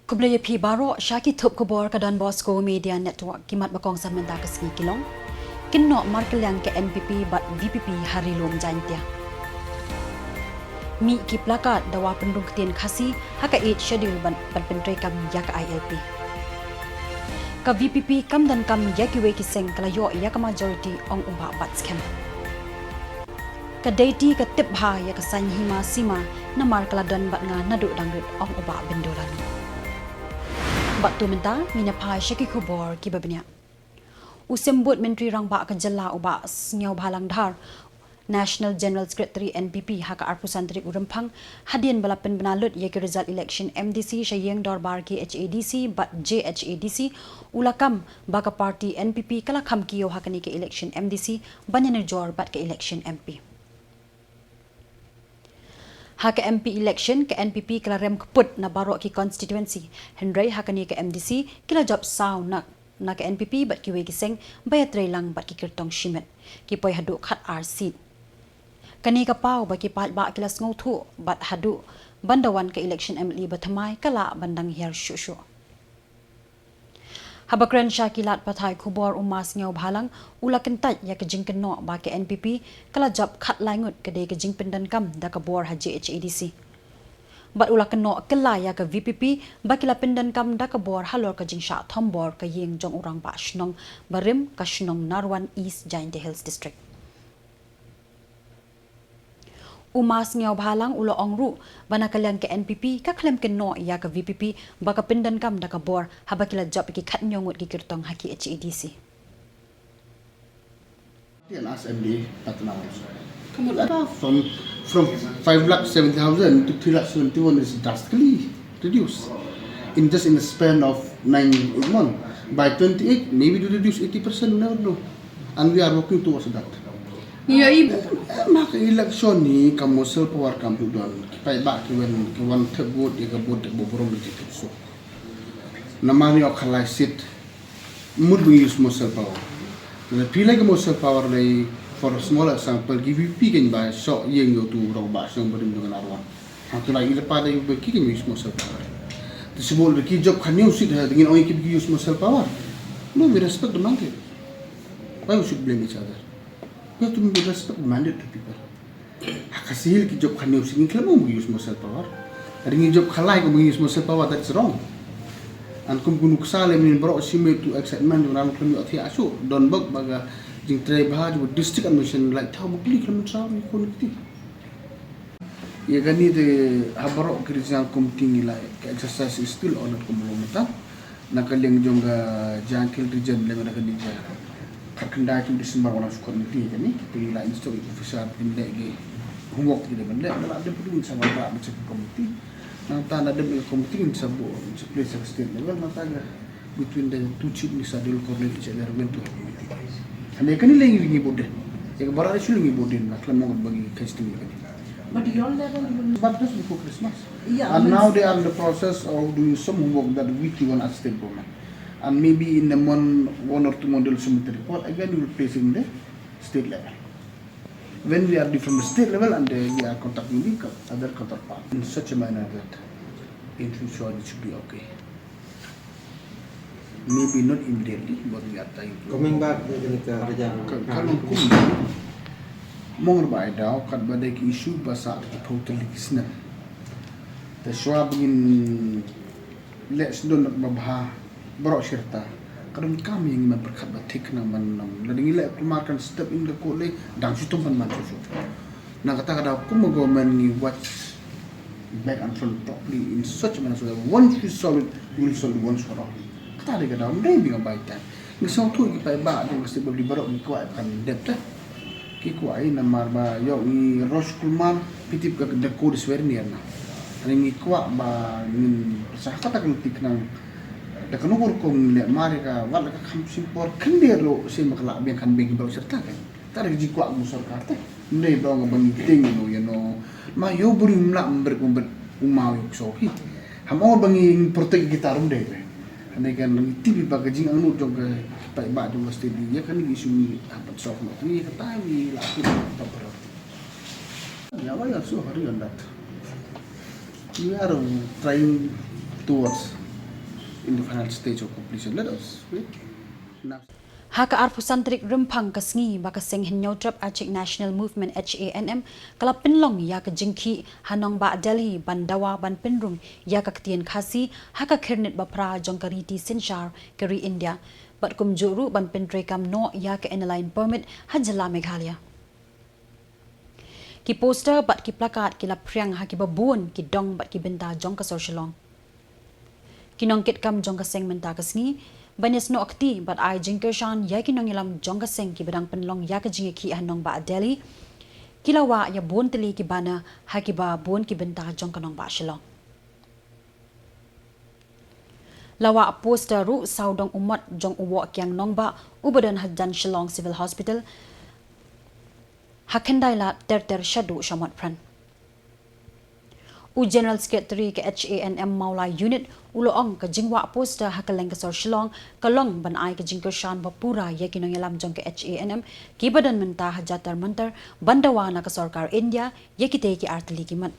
Kublaya pi baro Shaki Thup Khubor ka donbosco media network kimat bakong samanta ka singi kilong kinno markelang ke NPP bat VPP hari lom jantia mi ki plakat dawa pendung ketien khasi haka 8 schedule ban pentrai kam ya ka ILP ka VPP kam dan kam ya ki we ki seng kala yo ya ka majority ong umba bat scam ka deity ka tip ha ya ka san hima sima na markala dan bat nga nadu dangdut ong uba bendolan Batu menta mina pai Shaki Khubor ki babnya. Usembut Menteri Rangba ke Jylla uba snyau bhalang dhar National General Secretary NPP haka arpusan trik RYMPHANG hadian balapan benalut ya ke result election MDC Shillong dorbar ke HADC bat JHADC ulakam baka parti NPP kala kham kiyo haka ni ke election MDC banyan jor bat ke election MP. Haka MP election ke NPP kala rem keput na baro ki constituency Henry haka ni ke MDC kila job saw na ke NPP bat ki we giseng bayat lang bat ki kirtong shimet ki poi hadu khat RC kani ka pau ba ki pat ba kilas ngau thu bat hadu bandawan ke election MLE bathamai kala bandang her shushu Habakran Shakilat Pathai Khubor umas ngau bhalang ulakan tat ya ke jingken no ba ke NPP kala job khat langut ke de ke jingpen dan kam da ka bor ha JHADC bat ulakan no kala ya ke VPP ba kila pendan kam da ka bor halor ka jingsha thombor ka yeng jong urang ba shnong barim ka shnong Narwan East Giant Hills District Umas ngau bhalang ulo ongru banakalang ke NPP ka klem ke no ya ka VPP baka pindan kam da ka bor habakila job ki khat nyongut ki kirtong haki HADC Last MD from 5,70,000 to 3,71 is drastically reduced in just in the span of 9 months. By 28, maybe to reduce 80%, we never know, and we are working towards that. Yeah, Maka election ni kamu selpawar kamu don kipai bak kiwan kiwan terbut ya kabut boborong di situ so. Namanya okalai sit mud we use muscle power. The pilai kamu muscle power lay for a small example give you picking by shot yang yo tu rong bas yang berim dengan arwan. Hantu lagi lepas dari kicking use muscle power. Disebut lagi job kanu sit dengan orang kip use muscle power. No, we respect the monkey. Why we should blame each other? You have to be respect mandate to people. Hakasihil ki job khani using klamo mo use muscle power. Ringi job khalai ko mo use muscle power, that's wrong. And kum kunu ksale min bro sime to excitement ran klamo athi asu don bag baga jing tray bahaj with district admission like thau mo kli klamo traw ni ko nikti. Ye gani de habaro kristian kum tingi la exercise is still on kum lomata. Nakaleng jonga jankil region le mana kanija. Terkendali di Desember orang suka nanti ni, tapi lain story official tindak lagi homework kita benda. Kalau ada perlu sama pak macam komiti, nanti ada komiti sabu place state level nanti ada between the two chief ni sadil kornel jadi argument tu. Ane kan ni lagi ringi boden, yang baru ada sulit ringi boden, nak lama bagi casting lagi. but your level But just before Christmas. Yeah, And now they are in the process of doing some homework that we want at state government. And maybe in the one or two models submit the report, again we will place in the state level. When we are from the state level and we are contacting the other counterpart in such a manner that in future it should be okay. Maybe not immediately, but we are trying to. Coming back to the Kalau kum mong bai daw kat badai ki issue basa ki totally kisna. The swab in let's do not babha bro syirta kadang kami yang memperkat batik na man lading ila kumarkan step in the kole dang situ man man susu na kata kada aku mo government ni watch back and front properly in such a manner so that once we solve it we will solve it once for all kata dia kada maybe a by time misal tu ki pai ba dia mesti beli barok ni kuat kan depth ki kuai na marba yo ni rosh kulman pitip ka the code is very near na ani kuat ba min sah kata kan tiknang da kanubur kong le marika wala ka kham simpor kandero se makla biang kan begi bro serta kan tar ji kwa mu sarkar te nei bro ngabang ting no you know ma yo buri mla mber kumber umau yo so hi hamo bangi protect gitarum de ane kan tibi bagajing anu jog pai ba jo mesti di ya kan isu ni apa sok no ni kata wi la ku ta pro ya wa so hari on that we are trying towards in the final stage of completion. Let us wait. Now. Haka arpusantrik RYMPHANG kasngi baka seng hinyotrap Acik National Movement HANM kala pinlong ya ka jingki hanong ba Delhi bandawa ban pinrum ya ka ktien khasi haka khirnit bapra jongkariti sinchar keri India bat kumjuru ban pintrekam no ya ka airline permit ha Jylla Meghalaya ki poster bat ki plakat ki lapriang ha ki babun ki dong bat ki benta jong ka Shillong kinong kit kam jong ka seng menta kasngi Banyas no akti but I jinkershan ya kinong ilam jongga seng ki bedang penlong ya ka jingi ki hanong ba Delhi kilawa ya bon teli ki bana ha ki ba bon ki benta jong kanong ba Shillong lawa poster ru saudong umat jong uwo kyang nong ba ubadan hajan Shillong Civil Hospital hakendai la ter shadu shamat pran U General Secretary ke HANM Maulai Unit uloong ka jingwa poster hakaleng kasor Shillong kalong ban ai ka jingkershan bapura ya kinong yalam jong ke HANM kibadan menta hajatar mentar bandawa na ka sarkar India ya kite ki artli kimat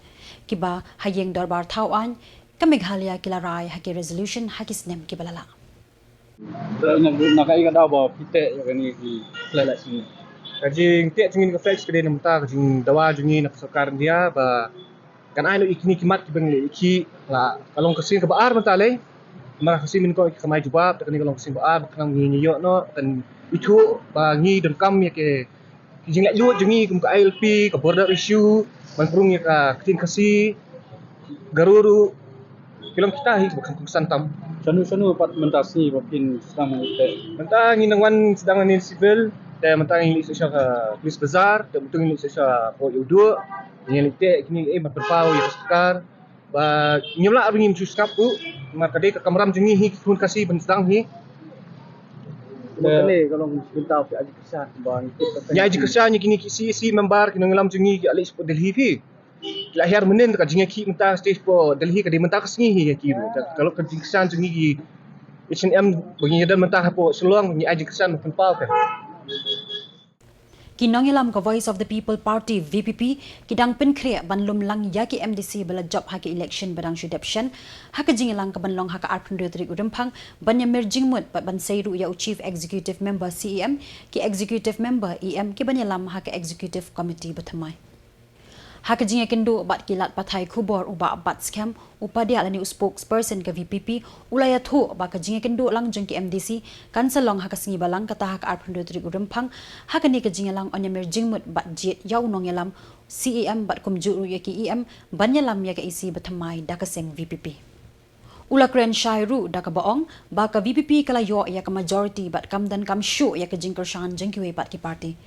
kiba hayeng darbar thawan ka Meghalaya kilarai haki resolution hakisnem kibalala NAKA ka daw ba pite ya kani ki lala sini kajing tiak jingin ka flex kede namta kajing dawa jingin ka sarkar India ba kan ai lo ikini kimat ki bang iki la kalong kasin ka baar mentale maka kasin min ko ki kamai jubab tak ni kalong kasin baar kang ngi yo no kan itu ba ngi dengkam ya ke jing la lu jingi kum ka ILP ka border issue man prung ya ka kasin kasi garuru kilong kita hi bukan kusan tam sanu pat mentasi mungkin sedang mentang ngi nangwan sedang ni civil dan mentang ngi sesya ka police bazar dan mentang ngi sesya ko yudo yang litek kini berpau ya sekarang ba nyemla abing suskap tu maka dia ke kameram jengi hi kun kasih bentang hi kene kalau minta ke aji kesan bang ya aji kesan kini kisi member kini ngelam jengi alik sport Delhi fi lahir menen ka jengi ki minta stage po Delhi ka dia minta kesngi hi ya kiru kalau ke kesan jengi ki H&M bagi dan mentah po Shillong ni aji kesan penpau kan Kinong ilam ka Voice of the People Party VPP kidang pinkre banlum lang yaki MDC bala job haki election badang shudeption haka jingilang ka banlong haka arpundretrik RYMPHANG banya merjingmut pat banseiru ya Chief Executive Member CEM ki Executive Member EM ki banyalam haka Executive Committee bathamai haka jinga kendo bat kilat pathai Khubor uba bat scam upadia lani spokesperson ka VPP ulaya thu ba ka jinga kendo lang jong ki MDC kansalong haka singi balang kata haka arpundretrik RYMPHANG haka ni ka jinga lang onya merjingmut bat jet yaw nong yalam CEM bat kumjuru ya ki EM banyalam ya ka isi bathamai dakaseng VPP Ulakren Shairu daka baong baka VPP kalayo ya ka majority bat kamdan kam show ya ka jingkershan jengkiwe bat ki party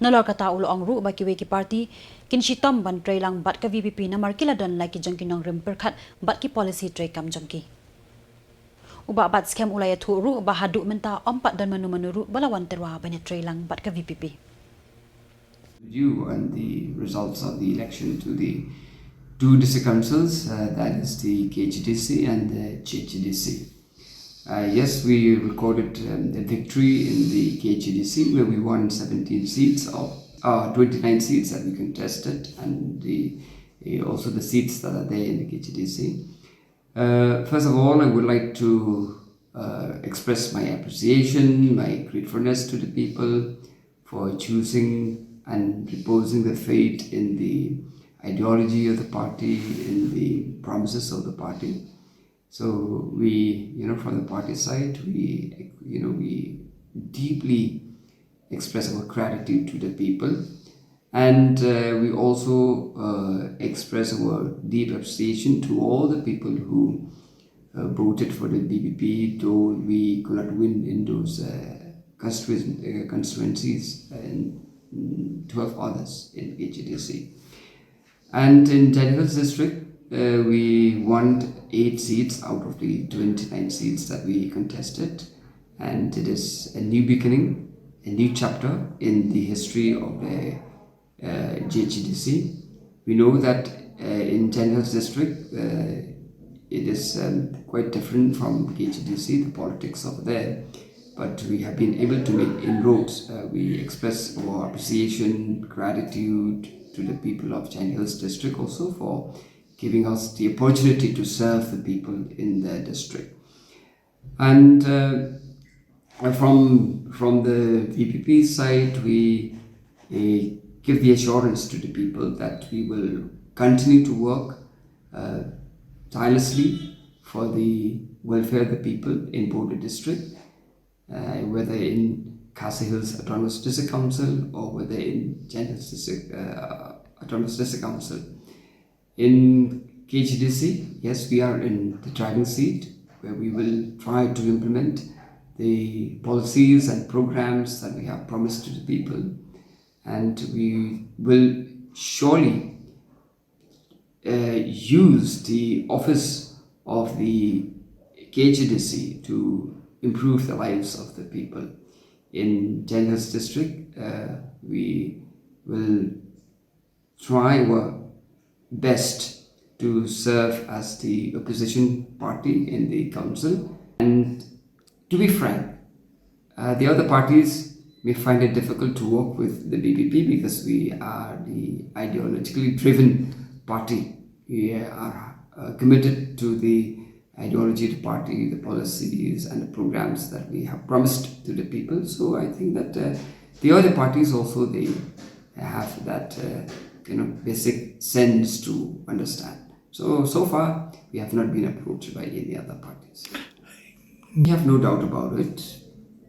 Nalor kata uloong ru ba kiwe ki party kinshitom ban trailang bat ka VPP na markiladan like jongkinong rimperkhat bat ki policy tray kam jongki Uba bat scam ulaya thu ru ba hadu menta ompat dan manu-manuru balawan terwa banya trailang bat ka VPP Review on the results of the election to the two district councils, that is the KGDC and the GGDC. Yes, we recorded the victory in the KGDC where we won 17 seats of 29 seats that we contested and also the seats that are there in the KGDC. First of all, I would like to express my appreciation, my gratefulness to the people for choosing and reposing their faith in the ideology of the party, in the promises of the party. So we, from the party side, we deeply express our gratitude to the people, and we also express our deep appreciation to all the people who voted for the BBP, though we could not win in those constituencies and 12 others in HDC. And in Jylla district, we won 8 seats out of the 29 seats that we contested, and it is a new beginning, a new chapter in the history of the GHDC. We know that in Jylla district, it is quite different from GHDC, the politics over there, but we have been able to make inroads. We express our appreciation, gratitude to the people of Jylla district also for giving us the opportunity to serve the people in their district. And from the VPP side, we give the assurance to the people that we will continue to work tirelessly for the welfare of the people in Border District, whether in Khasi Hills Autonomous District Council or whether in Jylla Hills District Autonomous District Council. In KGDC, yes, we are in the driving seat where we will try to implement the policies and programs that we have promised to the people, and we will surely use the office of the KGDC to improve the lives of the people. In Jylla Hills District, we will try our best to serve as the opposition party in the council. And to be frank, the other parties may find it difficult to work with the BPP because we are the ideologically driven party. We are committed to the ideology of the party, the policies and the programs that we have promised to the people. So I think that the other parties also, they have that basic sense to understand. So far, we have not been approached by any other parties. We have no doubt about it,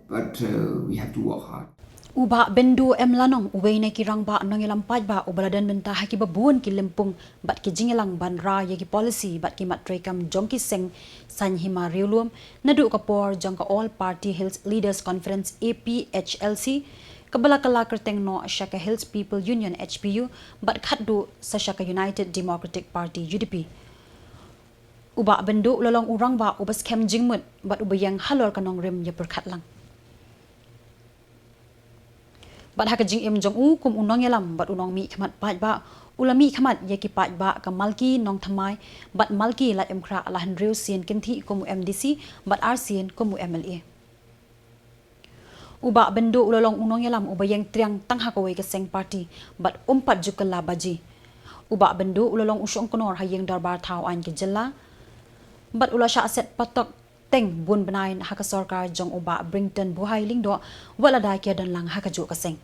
but we have to work hard. Uba bendu lanong uway na kirang ba nang ilampad ba ubaladan benta haki babuan ki limpung bat ki jingilang banra yagi policy bat ki matrekam jongki seng sanhima riulum nadu kapor jongka all party hills leaders conference APHLC kabala kala kerteng no Shaka Hills People Union HPU bat khatdu sa Shaka United Democratic Party UDP. Uba bendu lolong urang ba ubas kem jingmut bat ubayang halor kanong rim ya perkhat lang. Bat haka jing im jong u kum unong yalam bat unong mi khamat pat ba ulami khamat yaki pat ba ka malki nong thamai bat malki la emkra alahan riu sien kinthi kum MDC bat RCN kum MLA. Uba bendu ulolong unong yalam ubayang triang tangha kawai ka seng party bat umpat jukala baji. Uba bendu ulolong usong konor hayeng darbar thau an ke Jylla bat ula sha aset patok teng bun benain haka sarkar jong uba Brington buhay lingdo wala da kia dan lang haka ju kaseng.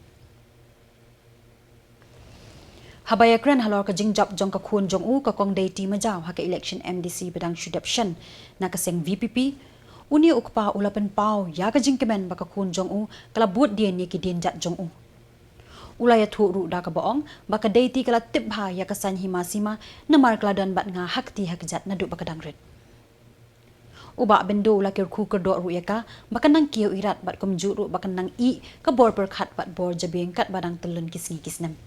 Habaya kren halor ka jingjap jong ka khun jong u ka kong deity majaw haka election MDC bedang shudapshan na kaseng VPP uni ukpa ulapen pau ya ka jingkemen baka khun jong u kala buat dia ni ki din jat jong u. Ulaya thu ru da ka boong baka deity kala tibha ya ka san himasima namar kladan bat nga hakti hakjat nadu baka dangret. Uba bendo la kir khu kerdo ru yaka bakan nang kiyo irat bat komju ru bakan nang I ka bor per khat bat bor jabeng kat badang telun kisngi kisnam.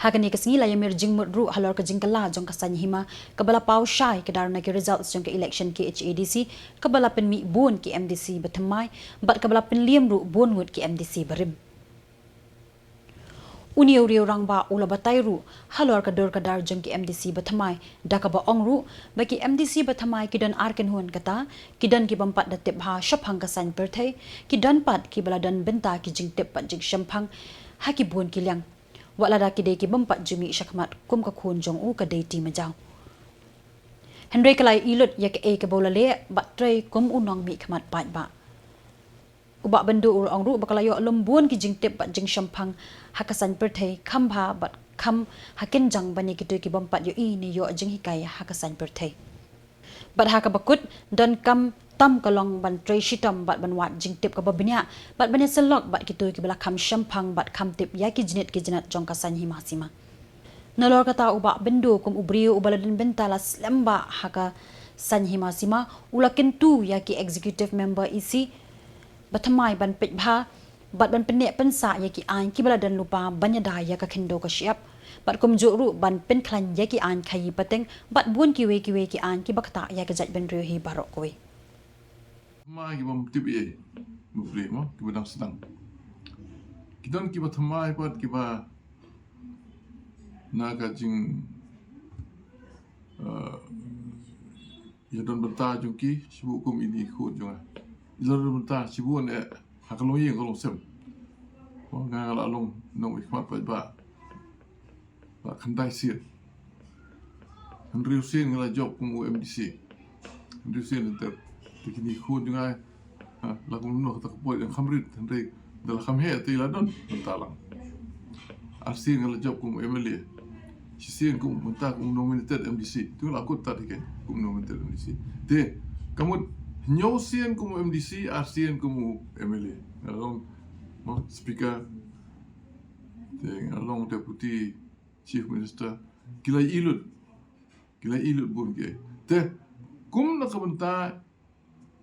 Hagani kasngi la yamir jingmut ru halor ka jingkala jong ka sanhima kabala pau shai kedar na ki results jong ka election ki HADC kabala pen mi bun ki MDC bathamai bat kabala pen liam ru bun wut ki MDC barim. Uniu riu rang ba ula batai ru halor kador kadar jong ki MDC bathamai daka ba ong ru baki MDC bathamai kidan arken hun kata kidan ki bampat da tip ha shaphang ka san perthai kidan pat ki baladan benta ki jing tip pat jing shampang haki bun ki liang wala da ki de ki bampat jumi shakmat kum ka khun jong u ka deity majaw Henry kalai ilut yak e ka bolale bat trei kum unong mi khmat pat ba uba bendu ur ong ru bakalayo lembun ki jing tip bat jing shampang hakasan perthai khambha bat kham hakin jang bani ki ki bampat yo I ni yo jing hikai hakasan perthai bat haka bakut dan kam tam kalong ban trei shitam bat banwat jing tip ka babnya bat bani selok bat ki ki bala kham shampang bat kham tip ya ki jinat jong kasan himasima nalor kata uba bendu kum ubriu ubaladin bentala slamba haka san himasima ulakin tu ya ki executive member EC bathamai ban pitbha bat ban penek pensa ya ki an ki baladan lupa banyada ya ka khendo ka siap bat komju ru ban pen khlan ya ki an khai pateng bat bun ki we ki an ki bakta ya ka jat ben rio hi barok kowe ma ki bam tip e mufle mo ki badang sedang kidon ki bathamai pat ki ba na ka jing ya don benta jungki sibu kum ini khut jonga ilor benta sibu ne hakalong ye kalong sem wa nga la long no ikmat ba khandai sir han riu sin ngala job kum MDC reducing the kini khun juga lagu nuh tak boleh yang khamrit hendak dalam khamhe ti ladon bentalang arsin kalau job kum MLA sisian kum mentah kum nominated MDC tu lah aku tak dikai kum nominated MDC de kamu nyosian kum MDC arsin kum MLA along speaker along deputy chief minister kilai ilut pun ke te kum nak benta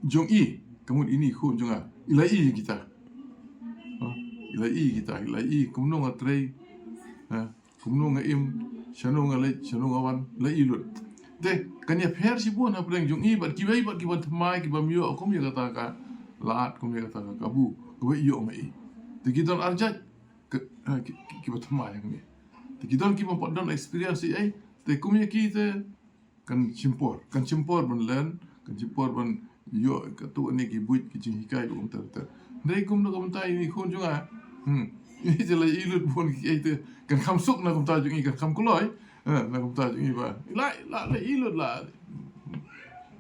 jong i kamu ini khun jonga ilai kita ilai kum no ngatrai kum no ngaim shano ngalai shano ngawan lai ilut te kanya pher si buan apreng jong i bat kibai thamai ki bamyo kum ya kata ka laat kum ya kata ka kabu ko iyo mai te kidan arjat ki bat thamai ngi te kidan ki bam padan experience ai te kum ya ki te kan cimpor ban len kan cimpor ban yo katu ni ki buit ki jing hikai kum ter nei kum no kum tai ni khun junga ini je lai ilut pun ki ai te kan kham suk na kum ta jung i kan kham kuloi na kum ta jung i ba lai ilut la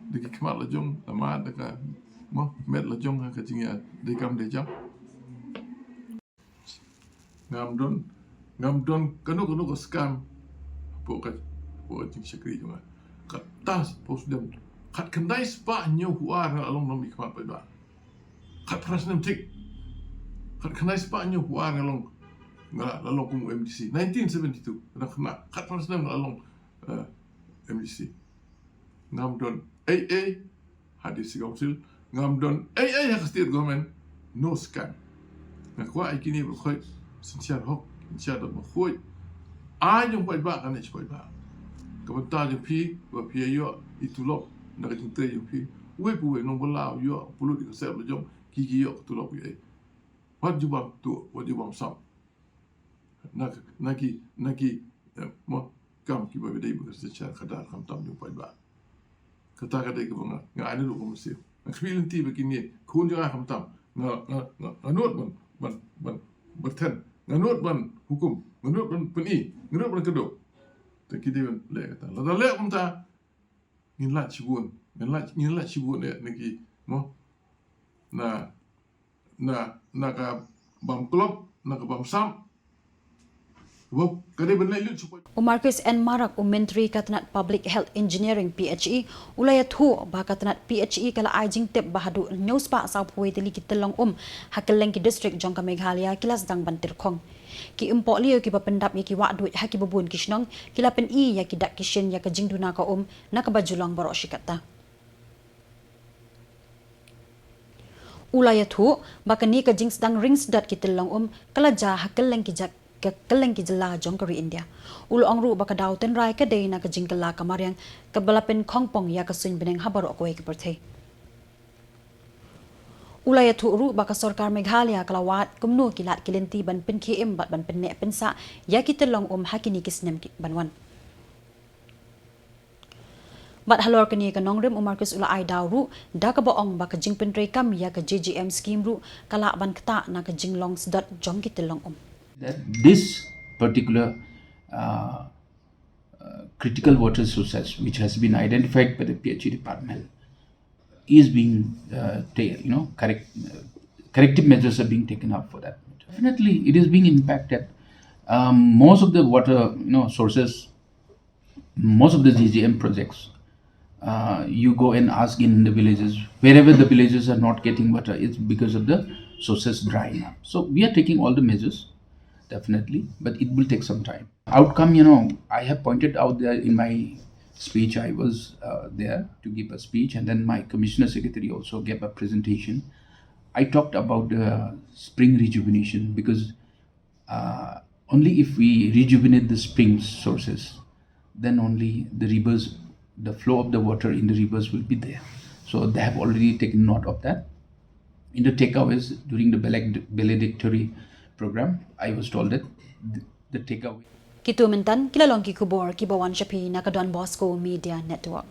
de ki kmat la jung la ma de ka mo met la jung ha ka jing ya de kam de jam ngam don kanu ko scam po jing shakri junga katas pos dem kat kendai spa nyu huar along nom ikmat pa da kat prasnem tik kat kendai spa nyu huar along along kum MDC 1972 nak kena kat prasnem along MDC ngam don AA hadis council ngam don AA state government no scam nak kwa ikini ba khoi sincere hok sincere ba khoi ai jong pai ba kan ni pai ba kebetul je pi yo itu lop nak cinta je pi we pu no bola yo pulut di kesep jom kiki yo tu lop ye wat jubam sam naki mo kam ki ba dei bu secara kadar kam tam jom pai ba kata ke bang ngai lu ko mesti experience ti begini kun jangan kam tam nganut ban berten nganut ban hukum nganut ban peni nganut ban kedok tak kira le kata la le kumta ngilat cibun ne niki mo na ka bam klop na ka bam sam wo kade ben le lu Marcus N. Marak Menteri Katanat Public Health Engineering PHE ulaya thu ba katanat PHE kala ajing tep bahadu news pa sa puai teli kitelong hakeleng ki district jongka Meghalaya kilas dang bantir khong ki impok liyo ki bapendap ya ki wadut ha ki babun kishnong kila pen ya ki dak kishen ya ka jingduna ka na ka bajulang borok shikata ulaya thu bakani ka jings dang rings dat kitelong kala ja hakeleng ki jak keleng ki Jylla jongkari India ulu angru baka dauten rai ka dei na ka jingkala kamaryang ka balapen khongpong ya ka suin beneng habaro ko ek perthei ulaya thu ru baka sarkar Meghalaya kalawat kumnu kilat kilenti ban pen KM ban pen ne pensa ya ki telong hakini kisnem banwan bat halor kani ka nongrem Marcus ula ai dawru da ka boong baka jingpen rei kam ya ka JGM scheme ru kala ban kta na ka jinglong dot jong ki telong that this particular critical water sources which has been identified by the PHE department is being corrective measures are being taken up for that. Definitely it is being impacted. Most of the water sources, most of the JGM projects, you go and ask in the villages, wherever the villages are not getting water, it's because of the sources drying up. So we are taking all the measures, definitely, but it will take some time. Outcome, I have pointed out there in my speech. I was there to give a speech, and then my commissioner secretary also gave a presentation. I talked about the spring rejuvenation because only if we rejuvenate the spring sources, then only the rivers, the flow of the water in the rivers will be there. So they have already taken note of that. In the takeaways during the valedictory program, I was told that the takeaway. Kitu mentan kilalong ki Khubor ki bawan shapi na ka Don Bosco Media Network.